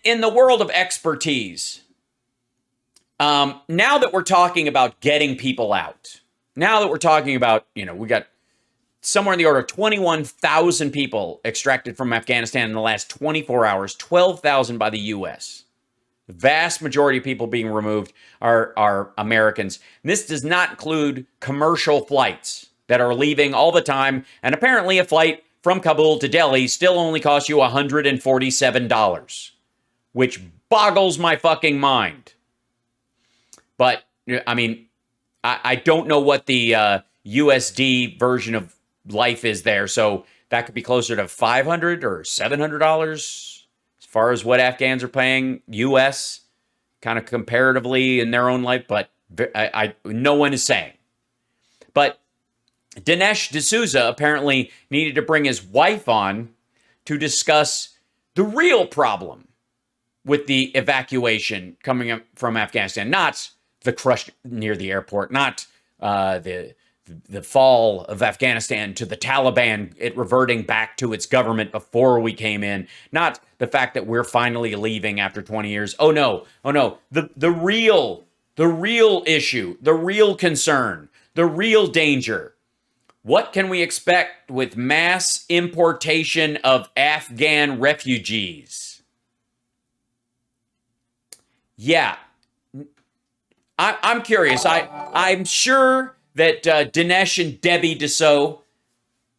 In the world of expertise, now that we're talking about getting people out, now that we're talking about, we got somewhere in the order of 21,000 people extracted from Afghanistan in the last 24 hours, 12,000 by the U.S. The vast majority of people being removed are Americans. And this does not include commercial flights that are leaving all the time. And apparently a flight from Kabul to Delhi still only costs you $147, which boggles my fucking mind. But, I mean, I don't know what the USD version of life is there. So that could be closer to $500 or $700 as far as what Afghans are paying US, kind of comparatively in their own life. But no one is saying. But Dinesh D'Souza apparently needed to bring his wife on to discuss the real problem with the evacuation coming up from Afghanistan, not the crush near the airport, not the fall of Afghanistan to the Taliban, it reverting back to its government before we came in, not the fact that we're finally leaving after 20 years. Oh no. The real issue, the real concern, the real danger. What can we expect with mass importation of Afghan refugees? Yeah, I'm curious. I'm sure that Dinesh and Debbie D'Souza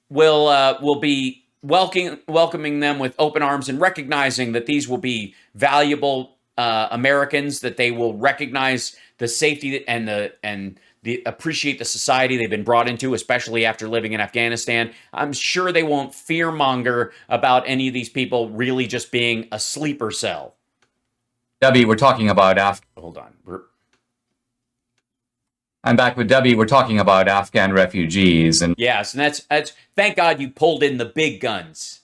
will be welcoming them with open arms and recognizing that these will be valuable Americans, that they will recognize the safety and the appreciate the society they've been brought into, especially after living in Afghanistan. I'm sure they won't fearmonger about any of these people really just being a sleeper cell. Debbie, we're talking about Hold on. I'm back with Debbie. We're talking about Afghan refugees, and yes, and that's thank God you pulled in the big guns.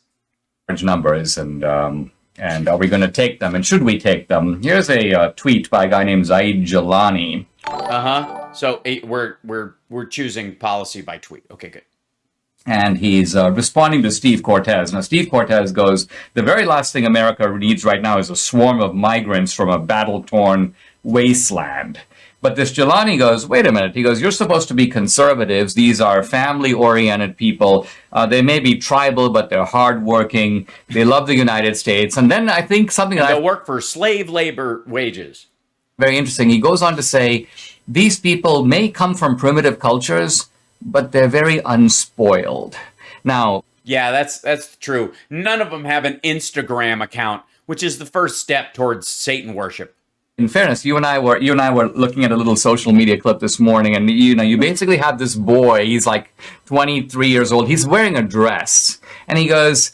Large numbers, and are we going to take them? And should we take them? Here's a tweet by a guy named Zaid Jalani. So we're choosing policy by tweet. Okay, good. And he's responding to Steve Cortez. Now, Steve Cortez goes, the very last thing America needs right now is a swarm of migrants from a battle-torn wasteland. But this Jelani goes, wait a minute. He goes, you're supposed to be conservatives. These are family-oriented people. They may be tribal, but they're hardworking. They love the United States. And then I think something they'll work for slave labor wages. Very interesting. He goes on to say, these people may come from primitive cultures, but they're very unspoiled. Now, yeah, that's true. None of them have an Instagram account, which is the first step towards Satan worship. In fairness, you and I were looking at a little social media clip this morning, and you basically have this boy. He's like 23 years old. He's wearing a dress, and he goes,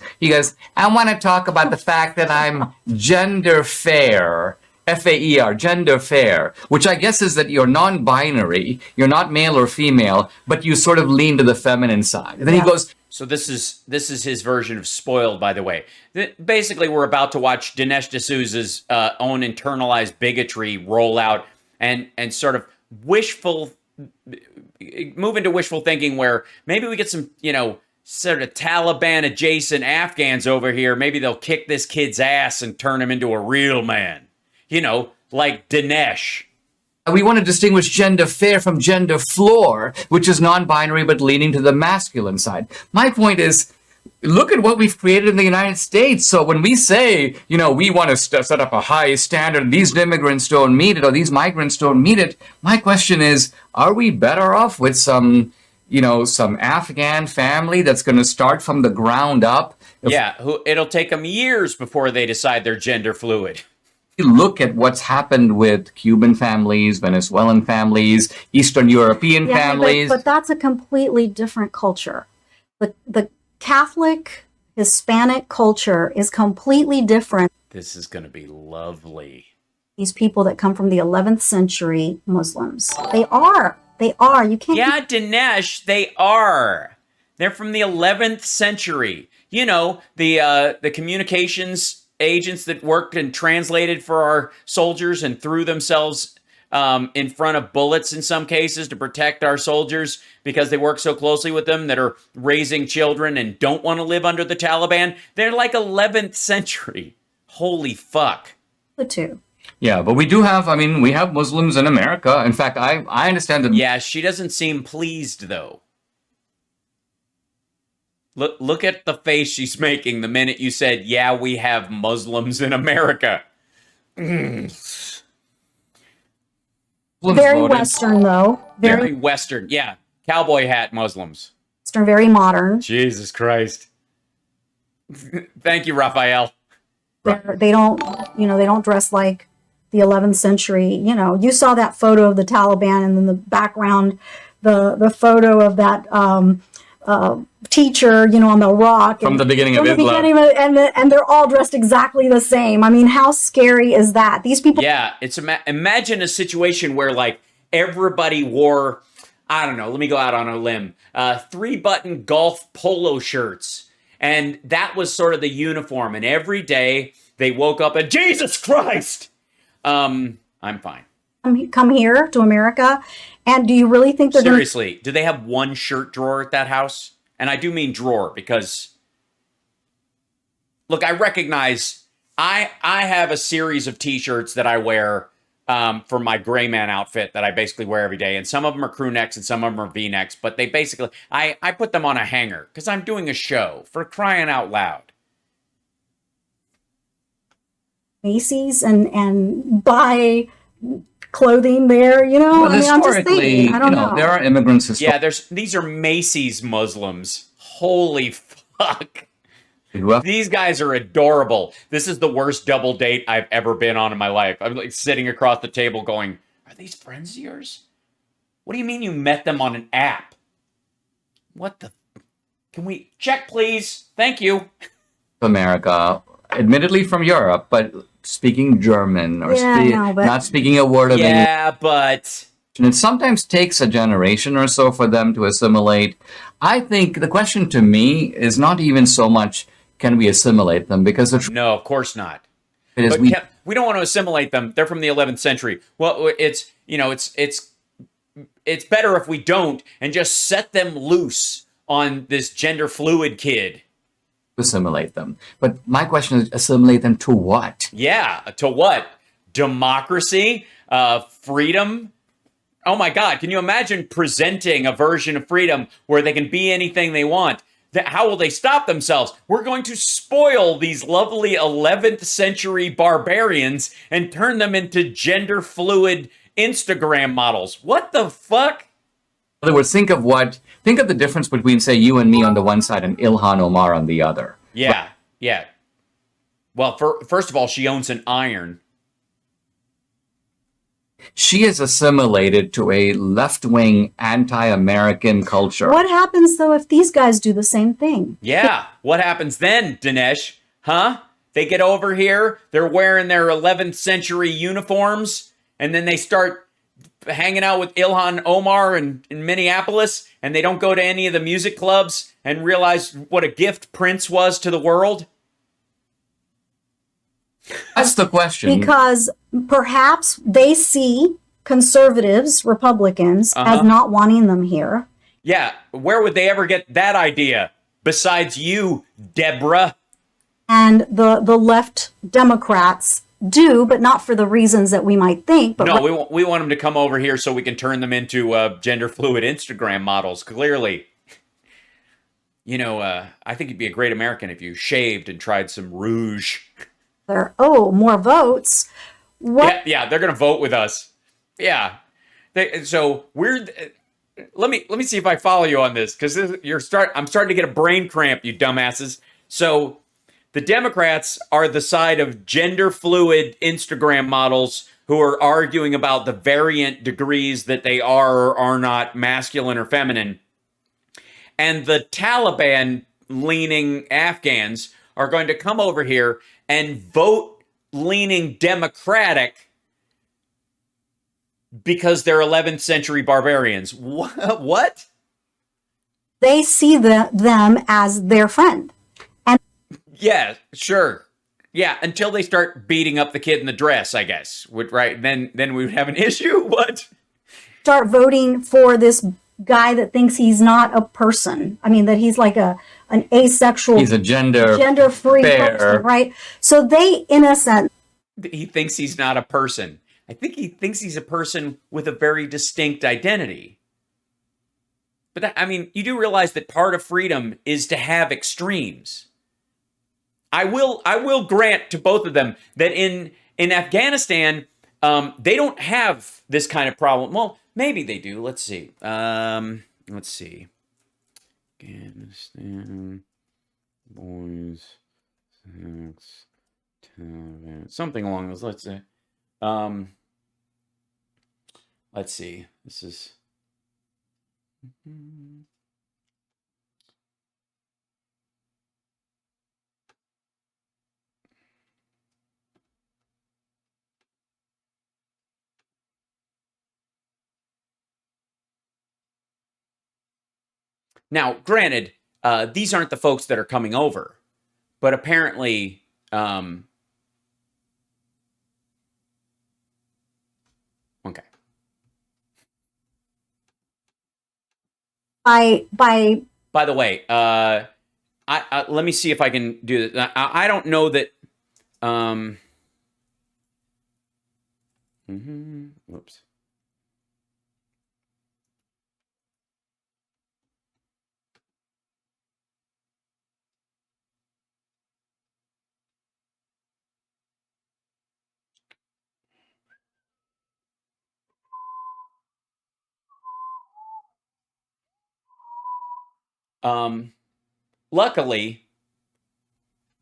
I want to talk about the fact that I'm gender fair. F-A-E-R, gender fair, which I guess is that you're non-binary, you're not male or female, but you sort of lean to the feminine side. And then he goes... So this is his version of spoiled, by the way. Basically, we're about to watch Dinesh D'Souza's own internalized bigotry roll out and sort of move into wishful thinking where maybe we get some, sort of Taliban-adjacent Afghans over here. Maybe they'll kick this kid's ass and turn him into a real man. Like Dinesh. We want to distinguish gender fair from gender floor, which is non-binary but leaning to the masculine side. My point is, look at what we've created in the United States. So when we say, we want to set up a high standard, these immigrants don't meet it, or these migrants don't meet it, my question is, are we better off with some Afghan family that's going to start from the ground up? It'll take them years before they decide they're gender fluid. Look at what's happened with Cuban families, Venezuelan families, Eastern European families. But that's a completely different culture. The Catholic Hispanic culture is completely different. This is going to be lovely. These people that come from the 11th century Muslims. They are. You can't... Yeah, Dinesh, they are. They're from the 11th century. The communications agents that worked and translated for our soldiers and threw themselves in front of bullets in some cases to protect our soldiers because they work so closely with them, that are raising children and don't want to live under the Taliban. They're like 11th century. Holy fuck. The two. Yeah, but we do have, I mean, we have Muslims in America. In fact, I understand that. Yeah, she doesn't seem pleased, though. Look at the face she's making the minute you said, yeah, we have Muslims in America. Muslims Very voted. Western, though. Very Western. Yeah. Cowboy hat Muslims. Western, very modern. Jesus Christ. Thank you, Raphael. They don't dress like the 11th century. You know, you saw that photo of the Taliban, and then the background, the photo of that teacher, on the rock From the beginning of Islam. And they're all dressed exactly the same. I mean, how scary is that? These people. Yeah, it's imagine a situation where like everybody wore, I don't know, let me go out on a limb, 3-button golf polo shirts. And that was sort of the uniform. And every day they woke up and, Jesus Christ! I'm fine. Come here to America. And do you really think they're Seriously, do they have one shirt drawer at that house? And I do mean drawer because, look, I recognize I have a series of t-shirts that I wear for my gray man outfit that I basically wear every day. And some of them are crew necks and some of them are V-necks. But they basically, I put them on a hanger because I'm doing a show, for crying out loud. Macy's and buy clothing there, Well, I mean, I'm just historically, thinking, I don't know. there are immigrants. Yeah, these are Macy's Muslims. Holy fuck. These guys are adorable. This is the worst double date I've ever been on in my life. I'm like sitting across the table going, are these friends of yours? What do you mean you met them on an app? What the? Can we check, please? Thank you. America, admittedly from Europe, but speaking German or not speaking a word of English. Yeah, but It sometimes takes a generation or so for them to assimilate. I think the question to me is not even so much can we assimilate them, because no, of course not. But we don't want to assimilate them. They're from the 11th century. Well, it's better if we don't and just set them loose on this gender fluid kid. Assimilate them. But my question is, assimilate them to what? Yeah, to what? Democracy? Freedom? Oh my God, can you imagine presenting a version of freedom where they can be anything they want? How will they stop themselves? We're going to spoil these lovely 11th century barbarians and turn them into gender fluid Instagram models. What the fuck? In other words, think of the difference between, say, you and me on the one side and Ilhan Omar on the other. Yeah, yeah. Well, first of all, she owns an iron. She is assimilated to a left-wing, anti-American culture. What happens, though, if these guys do the same thing? Yeah, what happens then, Dinesh? Huh? They get over here, they're wearing their 11th century uniforms, and then they start hanging out with Ilhan Omar in Minneapolis, and they don't go to any of the music clubs and realize what a gift Prince was to the world? That's the question. Because perhaps they see conservatives, Republicans, as not wanting them here. Yeah, where would they ever get that idea? Besides you, Deborah. And the left Democrats do, but not for the reasons that we might think. But no, we want them to come over here so we can turn them into gender fluid Instagram models, clearly. I think you'd be a great American if you shaved and tried some rouge. More votes. What? Yeah, they're gonna vote with us. Yeah, so we're. Let me see if I follow you on this, because I'm starting to get a brain cramp, you dumbasses. So the Democrats are the side of gender fluid Instagram models who are arguing about the variant degrees that they are or are not masculine or feminine, and the Taliban leaning Afghans are going to come over here and vote leaning Democratic because they're 11th century barbarians. What? They see them as their friend. And yeah, sure. Yeah, until they start beating up the kid in the dress, I guess. Right? Then we would have an issue? What? Start voting for this guy that thinks he's not a person. I mean, that he's like a an asexual, He's a gender-free fair person, right? So they, in a sense, He thinks he's not a person. I think he thinks he's a person with a very distinct identity. But that, I mean, you do realize that part of freedom is to have extremes. I will grant to both of them that in Afghanistan, they don't have this kind of problem. Well, maybe they do. Let's see. Let's see. Afghanistan, boys, sex, television, something along those. Let's say. Let's see. This is. Now, granted, these aren't the folks that are coming over, but apparently, okay. by By the way, I let me see if I can do this. I don't know that. Whoops. Luckily,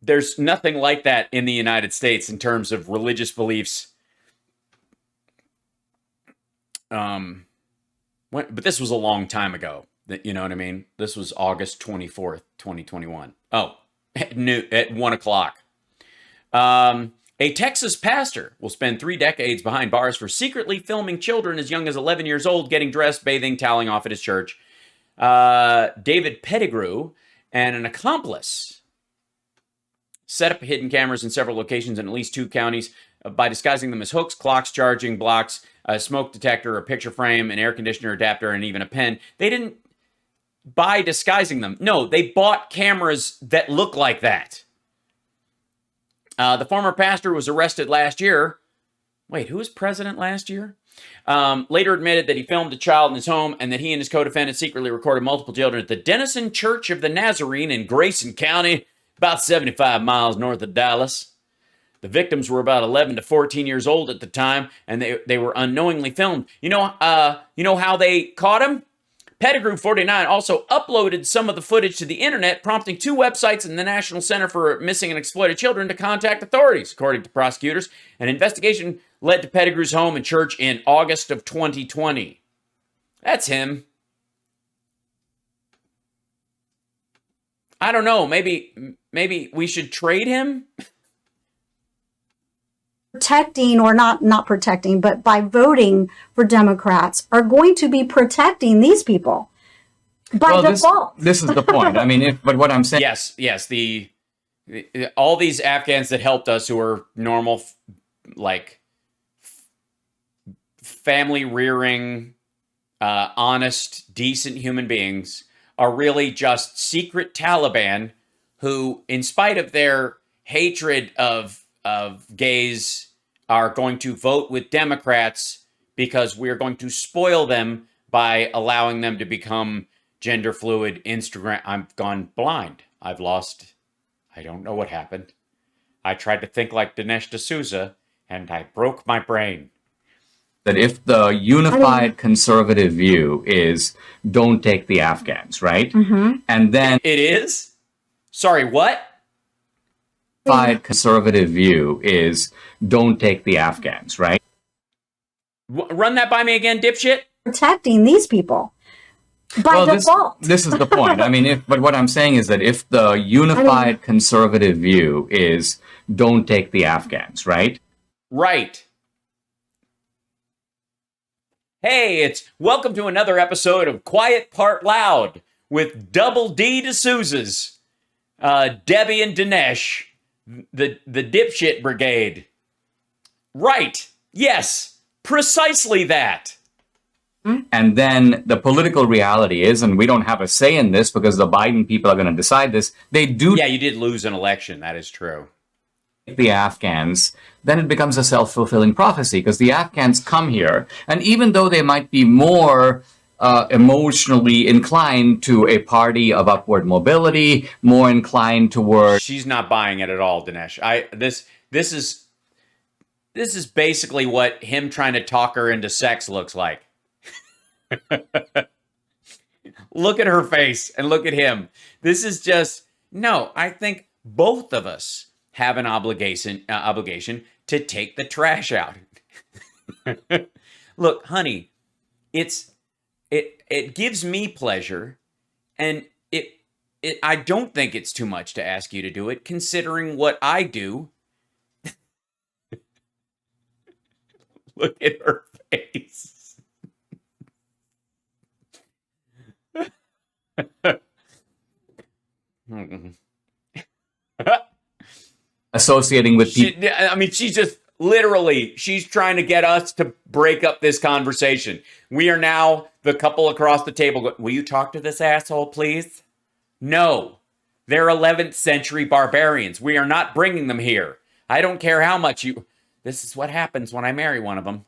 there's nothing like that in the United States in terms of religious beliefs. But this was a long time ago. You know what I mean? This was August 24th, 2021. Oh, at 1 o'clock. A Texas pastor will spend 3 decades behind bars for secretly filming children as young as 11 years old getting dressed, bathing, toweling off at his church. David Pettigrew and an accomplice set up hidden cameras in several locations in at least 2 counties by disguising them as hooks, clocks, charging blocks, a smoke detector, a picture frame, an air conditioner adapter, and even a pen. They didn't buy disguising them. No, they bought cameras that look like that. The former pastor was arrested last year. Wait, who was president last year? Later admitted that he filmed a child in his home and that he and his co-defendant secretly recorded multiple children at the Denison Church of the Nazarene in Grayson County, about 75 miles north of Dallas. The victims were about 11 to 14 years old at the time, and they were unknowingly filmed. You know how they caught him? Pettigrew 49 also uploaded some of the footage to the internet, prompting 2 websites and the National Center for Missing and Exploited Children to contact authorities. According to prosecutors, an investigation led to Pettigrew's home and church in August of 2020. That's him. I don't know. Maybe we should trade him. protecting, or not protecting, but by voting for Democrats, are going to be protecting these people by default. This is the point. I mean, but what I'm saying. Yes. All these Afghans that helped us, who are normal, family rearing, honest, decent human beings, are really just secret Taliban who, in spite of their hatred of gays, are going to vote with Democrats because we're going to spoil them by allowing them to become gender fluid. Instagram. I've gone blind. I don't know what happened. I tried to think like Dinesh D'Souza and I broke my brain. That if the unified conservative view is don't take the Afghans, right? Mm-hmm. And then it is? Sorry, what? Unified conservative view is don't take the Afghans, right? Run that by me again, dipshit. Protecting these people by default. This is the point. I mean, but what I'm saying is that if the unified conservative view is don't take the Afghans, right? Right. Hey, welcome to another episode of Quiet Part Loud with Double D D'Souza's, Debbie and Dinesh, the dipshit brigade. Right. Yes. Precisely that. And then the political reality is, and we don't have a say in this because the Biden people are going to decide this, they do Yeah, you did lose an election. That is true. the Afghans, then it becomes a self-fulfilling prophecy because the Afghans come here, and even though they might be more emotionally inclined to a party of upward mobility, more inclined toward She's not buying it at all, Dinesh. This is basically what him trying to talk her into sex looks like. Look at her face and look at him. This is just no. I think both of us have an obligation to take the trash out. Look, honey, it gives me pleasure, and I don't think it's too much to ask you to do it, considering what I do. Look at her face. associating with people. She's just literally, she's trying to get us to break up this conversation. We are now the couple across the table. Will you talk to this asshole, please? No. They're 11th century barbarians. We are not bringing them here. I don't care how much you... This is what happens when I marry one of them.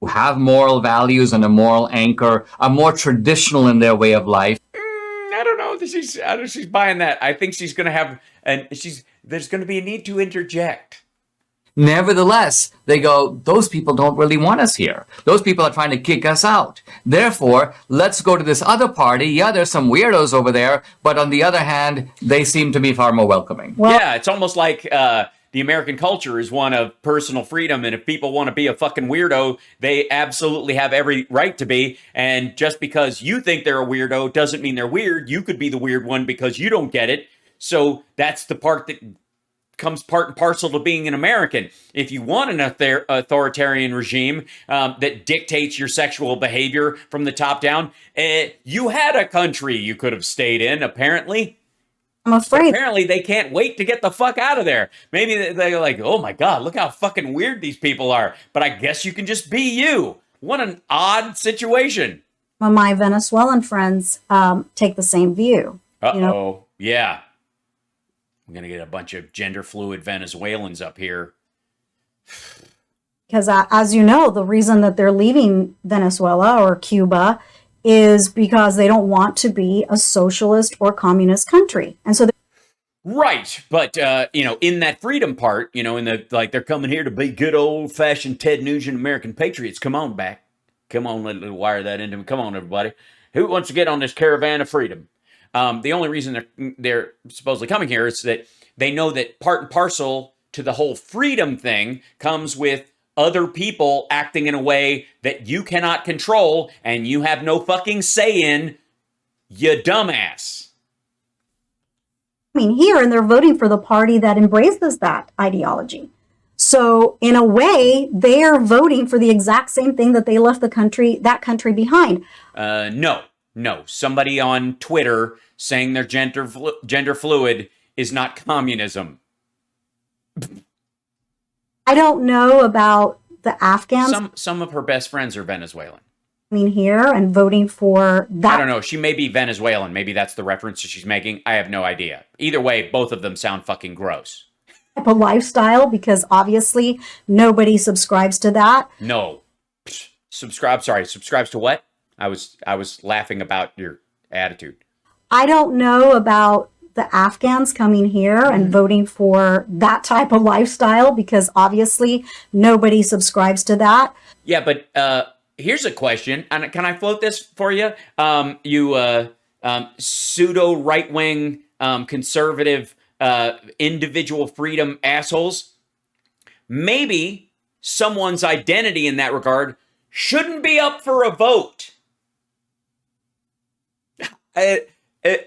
Who have moral values and a moral anchor, are more traditional in their way of life. I don't know that she's buying that. I think she's going to have... There's going to be a need to interject. Nevertheless, they go, those people don't really want us here. Those people are trying to kick us out. Therefore, let's go to this other party. Yeah, there's some weirdos over there, but on the other hand, they seem to be far more welcoming. Well, yeah, it's almost like the American culture is one of personal freedom, and if people want to be a fucking weirdo, they absolutely have every right to be. And just because you think they're a weirdo doesn't mean they're weird. You could be the weird one because you don't get it. So that's the part that comes part and parcel to being an American. If you want an authoritarian regime that dictates your sexual behavior from the top down, you had a country you could have stayed in, apparently. I'm afraid. Apparently, they can't wait to get the fuck out of there. Maybe they're like, oh my God, look how fucking weird these people are. But I guess you can just be you. What an odd situation. My Venezuelan friends take the same view. Uh-oh. You know? Yeah. I'm going to get a bunch of gender fluid Venezuelans up here. Because as you know, the reason that they're leaving Venezuela or Cuba is because they don't want to be a socialist or communist country. And so right. But, in that freedom part, in the, like, they're coming here to be good old fashioned Ted Nugent American patriots. Come on back. Come on, let's wire that into me. Come on, everybody. Who wants to get on this caravan of freedom? The only reason they're supposedly coming here is that they know that part and parcel to the whole freedom thing comes with other people acting in a way that you cannot control and you have no fucking say in, you dumbass. here and they're voting for the party that embraces that ideology. So in a way, they are voting for the exact same thing that they left that country behind. No. Somebody on Twitter saying they're gender fluid is not communism. I don't know about the Afghans. Some of her best friends are Venezuelan. Here and voting for that. I don't know. She may be Venezuelan. Maybe that's the reference that she's making. I have no idea. Either way, both of them sound fucking gross. Type of lifestyle, because obviously nobody subscribes to that. No. Subscribes to what? I was laughing about your attitude. I don't know about the Afghans coming here and voting for that type of lifestyle, because obviously nobody subscribes to that. Yeah, but here's a question, and can I float this for you? Pseudo right-wing conservative individual freedom assholes. Maybe someone's identity in that regard shouldn't be up for a vote.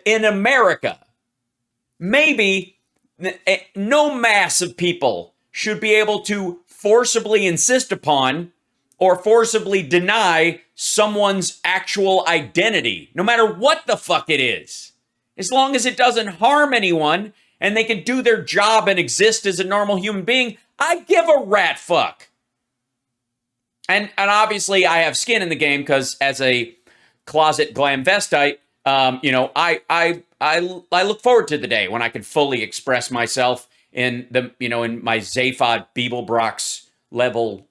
In America, maybe no mass of people should be able to forcibly insist upon or forcibly deny someone's actual identity, no matter what the fuck it is. As long as it doesn't harm anyone and they can do their job and exist as a normal human being, I give a rat fuck. And obviously I have skin in the game because as a closet glam vestite, I look forward to the day when I can fully express myself in in my Zaphod Beeblebrox level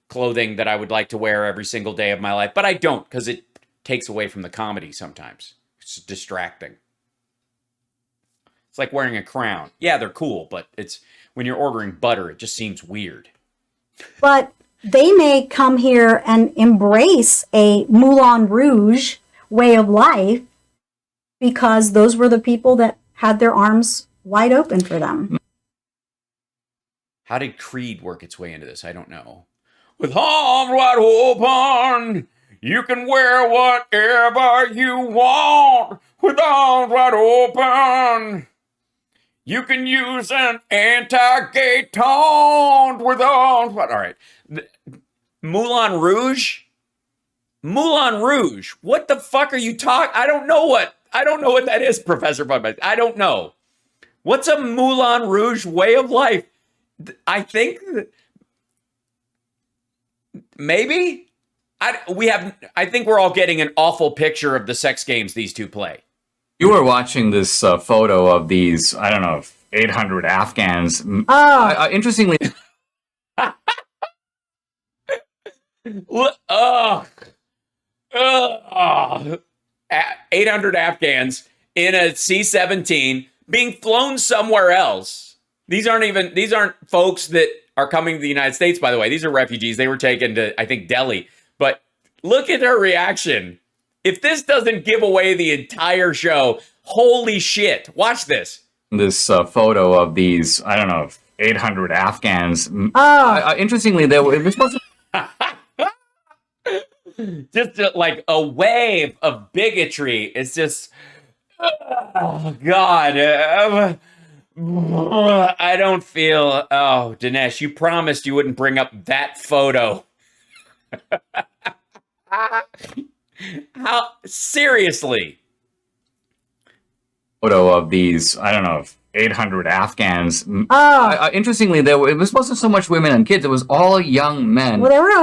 clothing that I would like to wear every single day of my life. But I don't, because it takes away from the comedy sometimes. It's distracting. It's like wearing a crown. Yeah, they're cool, but it's when you're ordering butter, it just seems weird. But they may come here and embrace a Moulin Rouge way of life because those were the people that had their arms wide open for them. How did Creed work its way into this? I don't know. With arms wide open, you can wear whatever you want. With arms wide open, you can use an anti-gay taunt with arms wide. All right. Moulin Rouge? Moulin Rouge. What the fuck are you talking? I don't know what that is, Professor Bud. I don't know. What's a Moulin Rouge way of life? I think maybe I think we're all getting an awful picture of the sex games these two play. You were watching this photo of these, I don't know, 800 Afghans. Interestingly, 800 Afghans in a C-17 being flown somewhere else. These aren't folks that are coming to the United States, by the way. These are refugees. They were taken to, I think, Delhi. But look at their reaction. If this doesn't give away the entire show, holy shit. Watch this. This photo of these, I don't know, 800 Afghans. Interestingly, they were supposed to... Just like a wave of bigotry. It's just, oh, God. I don't feel, oh, Dinesh, you promised you wouldn't bring up that photo. How, seriously? Photo of these, I don't know, 800 Afghans. Interestingly, it was wasn't so much women and kids. It was all young men. Well, there were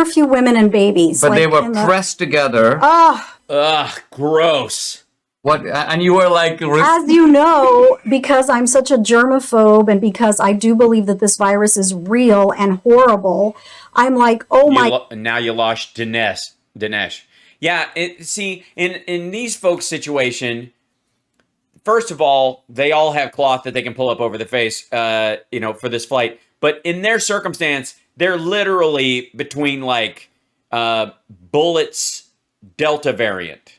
a few women and babies. But they were pressed together. Ugh, gross. What? And you were like... As you know, because I'm such a germaphobe and because I do believe that this virus is real and horrible, I'm like, oh my... Now you lost Dinesh. Yeah, see, in these folks' situation, first of all, they all have cloth that they can pull up over the face, for this flight. But in their circumstance, they're literally between like bullets, Delta variant.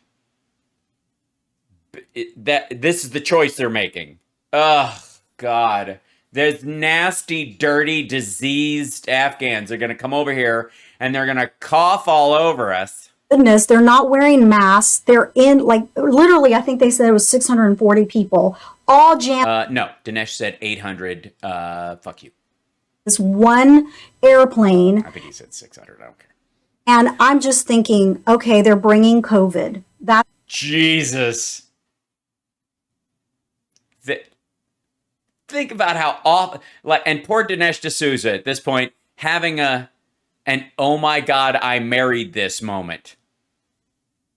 This is the choice they're making. Oh, God. There's nasty, dirty, diseased Afghans. They're going to come over here and they're going to cough all over us. Goodness, they're not wearing masks. They're in, like, literally, I think they said it was 640 people, all jammed. No, Dinesh said 800. Fuck you. This one airplane. I think he said 600. I don't care. And I'm just thinking, okay, they're bringing COVID. Jesus. Think about how awful, and poor Dinesh D'Souza at this point having an oh my God, I married this moment.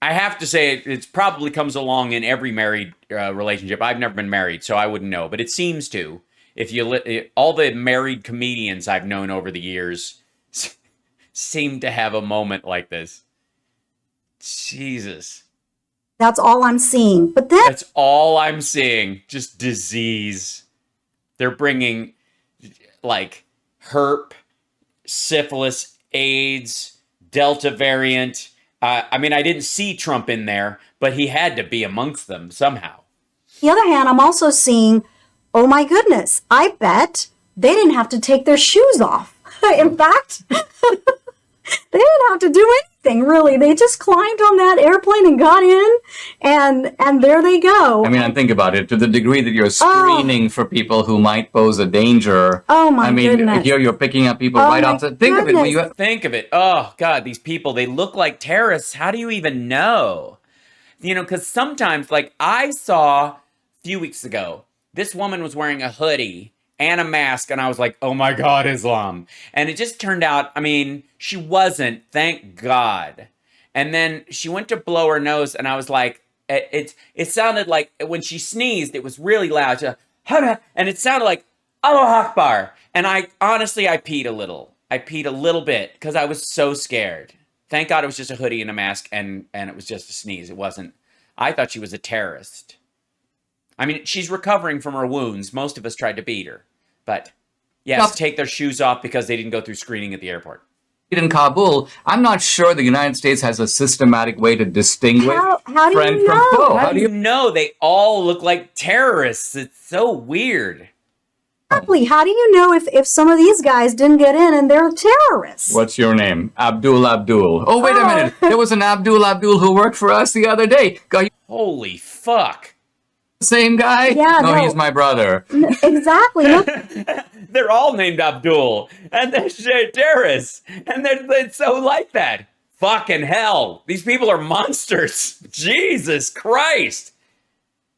I have to say it probably comes along in every married relationship. I've never been married, so I wouldn't know, but it seems to. If all the married comedians I've known over the years seem to have a moment like this. Jesus. That's all I'm seeing. But that's all I'm seeing. Just disease. They're bringing like herp, syphilis, AIDS, Delta variant. I mean, I didn't see Trump in there, but he had to be amongst them somehow. On the other hand, I'm also seeing, oh my goodness, I bet they didn't have to take their shoes off. In fact, they didn't have to do anything, really. They just climbed on that airplane and got in, and there they go. I mean, and think about it. To the degree that you're screening for people who might pose a danger. Oh, my goodness. I mean, here you're picking up people right off the... Think of it. Think of it. Oh, God, these people, they look like terrorists. How do you even know? Because sometimes, like, I saw a few weeks ago, this woman was wearing a hoodie, and a mask. And I was like, oh my God, Islam. And it just turned out, I mean, she wasn't, thank God. And then she went to blow her nose, and I was like, it sounded like when she sneezed, it was really loud. She and it sounded like Allah Akbar. And I peed a little. I peed a little bit because I was so scared. Thank God it was just a hoodie and a mask, and it was just a sneeze. It wasn't. I thought she was a terrorist. I mean, she's recovering from her wounds. Most of us tried to beat her. But yes, take their shoes off because they didn't go through screening at the airport. In Kabul, I'm not sure the United States has a systematic way to distinguish how do friend you from know? foe. How do you know? They all look like terrorists. It's so weird. Exactly. How do you know if some of these guys didn't get in and they're terrorists? What's your name? Abdul. Oh, wait a minute. There was an Abdul who worked for us the other day. Holy fuck. Same guy? Yeah, no, no. he's my brother. Exactly. Look, They're all named Abdul, and they're terrorists, and they're so like that. Fucking hell. These people are monsters. Jesus Christ.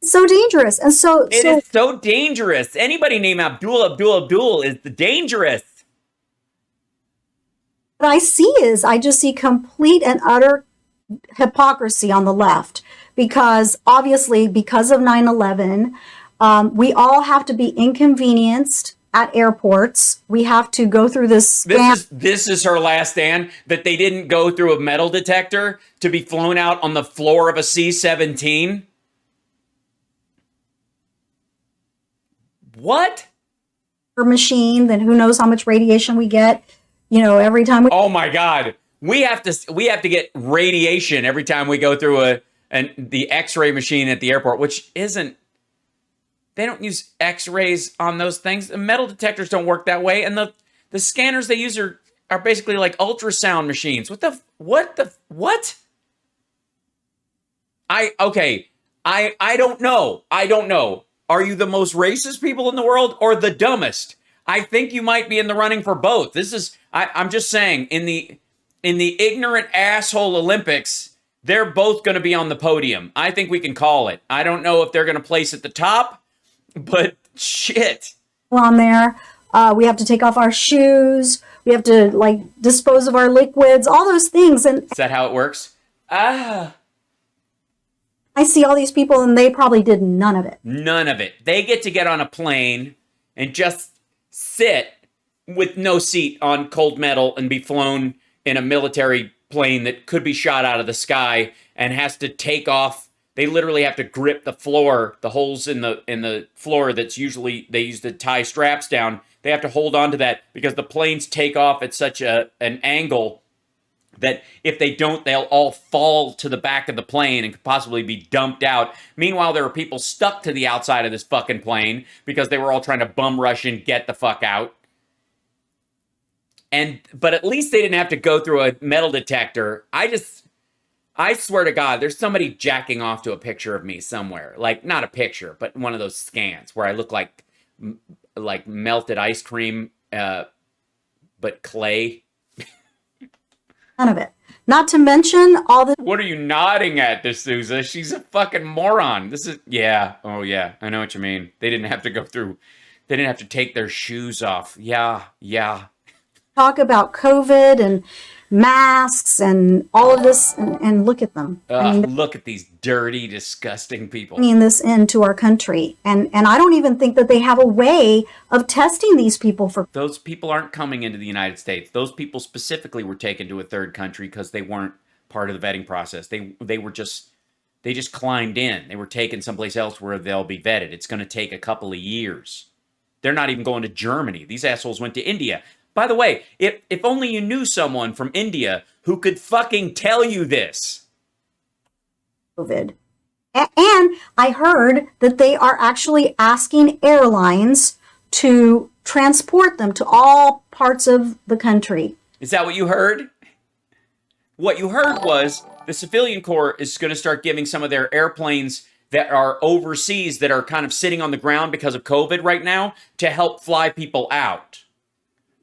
so dangerous. And so It is so dangerous. Anybody named Abdul is dangerous. what I just see complete and utter hypocrisy on the left, because obviously because of 9/11, we all have to be inconvenienced at airports. We have to go through this. This is her last stand, that they didn't go through a metal detector to be flown out on the floor of a C-17. What? Machine, then who knows how much radiation we get, every time we. Oh my God. We have to get radiation every time we go through the X-ray machine at the airport, which isn't. They don't use X-rays on those things. The metal detectors don't work that way, and the scanners they use are basically like ultrasound machines. What? I don't know. I don't know. Are you the most racist people in the world or the dumbest? I think you might be in the running for both. I'm just saying, in the ignorant asshole Olympics, they're both going to be on the podium. I think we can call it. I don't know if they're going to place at the top, but shit. On there, we have to take off our shoes. We have to dispose of our liquids, all those things. And Is that how it works? I see all these people, and they probably did none of it. None of it. They get on a plane and just sit with no seat on cold metal and be flown in a military plane that could be shot out of the sky and has to take off. They literally have to grip the floor, the holes in the floor that's usually they use to tie straps down. They have to hold on to that because the planes take off at such an angle that if they don't, they'll all fall to the back of the plane and could possibly be dumped out. Meanwhile, there are people stuck to the outside of this fucking plane because they were all trying to bum rush and get the fuck out. But at least they didn't have to go through a metal detector. I swear to God, there's somebody jacking off to a picture of me somewhere. Like, not a picture, but one of those scans where I look like melted ice cream, but clay. None of it. Not to mention all the. What are you nodding at, D'Souza? She's a fucking moron. Yeah. Oh, yeah. I know what you mean. They didn't have to take their shoes off. Yeah. Talk about COVID and masks and all of this, and look at them. Look at these dirty, disgusting people. Bringing this into our country, and I don't even think that they have a way of testing these people for. Those people aren't coming into the United States. Those people specifically were taken to a third country because they weren't part of the vetting process. They just climbed in. They were taken someplace else where they'll be vetted. It's going to take a couple of years. They're not even going to Germany. These assholes went to India. By the way, if only you knew someone from India who could fucking tell you this. COVID. And I heard that they are actually asking airlines to transport them to all parts of the country. Is that what you heard? What you heard was the civilian corps is going to start giving some of their airplanes that are overseas, that are kind of sitting on the ground because of COVID right now, to help fly people out.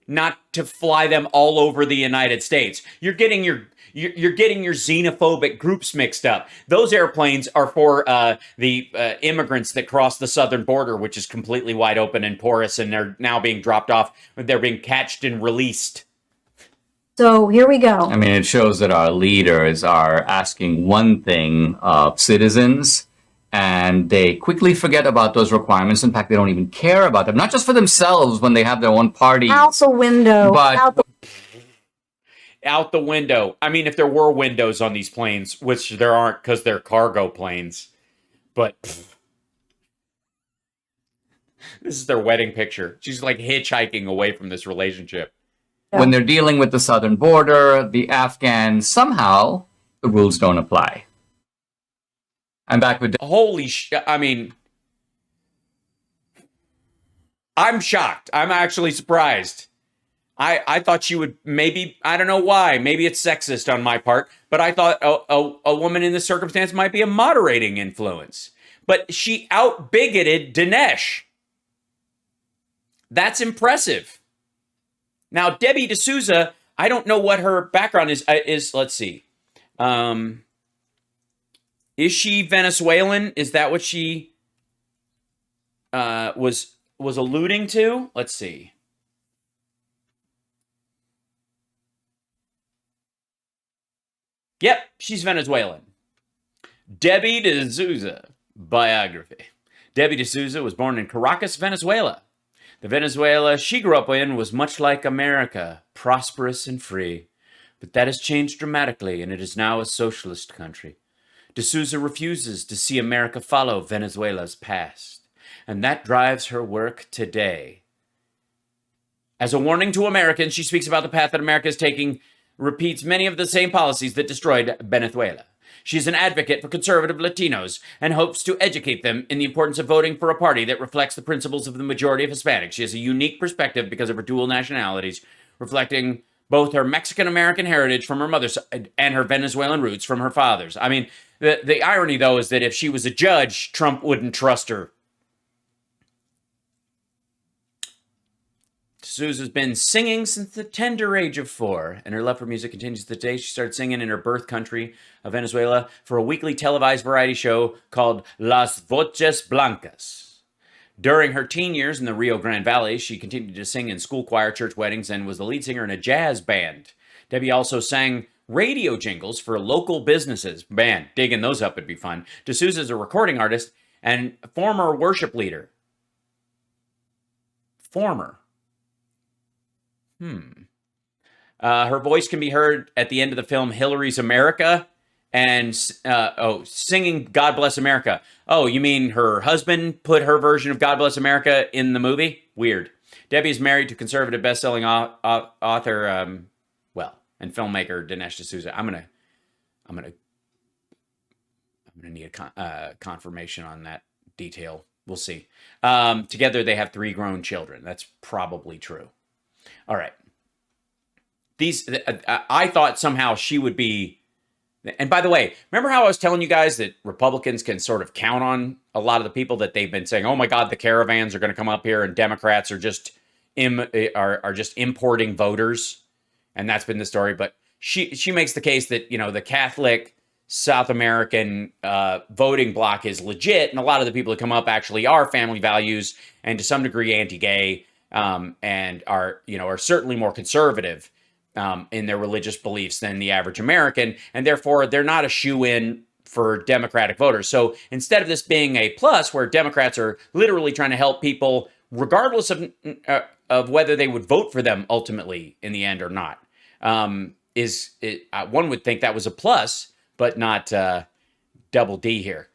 not to fly them all over the United States. You're getting your xenophobic groups mixed up. Those airplanes are for the immigrants that cross the southern border, which is completely wide open and porous, and they're now being dropped off. They're being catched and released. So here we go. I mean, it shows that our leaders are asking one thing of citizens, and they quickly forget about those requirements. In fact, they don't even care about them, not just for themselves when they have their own party. Out the window. But Out the window. I mean, if there were windows on these planes, which there aren't because they're cargo planes, but this is their wedding picture. She's like hitchhiking away from this relationship. when they're dealing with the southern border, the Afghans, somehow the rules don't apply. I'm back with... Holy shit. I mean, I'm shocked. I'm actually surprised. I thought she would maybe, I don't know why, maybe it's sexist on my part, but I thought a woman in this circumstance might be a moderating influence. But she out-bigoted Dinesh. That's impressive. Now, Debbie D'Souza, I don't know what her background is. Let's see. Is she Venezuelan? Is that what she was alluding to? Let's see. Yep, she's Venezuelan. Debbie D'Souza, biography. Debbie D'Souza was born in Caracas, Venezuela. The Venezuela she grew up in was much like America, prosperous and free. But that has changed dramatically, and it is now a socialist country. D'Souza refuses to see America follow Venezuela's past, and that drives her work today. As a warning to Americans, she speaks about the path that America is taking, repeats many of the same policies that destroyed Venezuela. She is an advocate for conservative Latinos and hopes to educate them in the importance of voting for a party that reflects the principles of the majority of Hispanics. She has a unique perspective because of her dual nationalities, reflecting both her Mexican-American heritage from her mother's side and her Venezuelan roots from her father's. I mean, the irony, though, is that if she was a judge, Trump wouldn't trust her. D'Souza's been singing since the tender age of 4, and her love for music continues to this day. She started singing in her birth country of Venezuela for a weekly televised variety show called Las Voces Blancas. During her teen years in the Rio Grande Valley, she continued to sing in school choir, church weddings, and was the lead singer in a jazz band. Debbie also sang radio jingles for local businesses. Man, digging those up would be fun. D'Souza is a recording artist and former worship leader. Her voice can be heard at the end of the film Hillary's America and singing God Bless America. Oh, you mean her husband put her version of God Bless America in the movie? Weird. Debbie is married to conservative best-selling author, and filmmaker Dinesh D'Souza. I'm gonna need a confirmation on that detail. We'll see. Together they have 3 grown children. That's probably true. All right. I thought somehow she would be, and by the way, remember how I was telling you guys that Republicans can sort of count on a lot of the people that they've been saying, oh my God, the caravans are going to come up here, and Democrats are just importing voters, and that's been the story. But she makes the case that, the Catholic South American voting bloc is legit, and a lot of the people that come up actually are family values and to some degree anti-gay. And are certainly more conservative in their religious beliefs than the average American, and therefore they're not a shoe-in for Democratic voters. So instead of this being a plus, where Democrats are literally trying to help people, regardless of whether they would vote for them ultimately in the end or not, one would think that was a plus, but not double D here.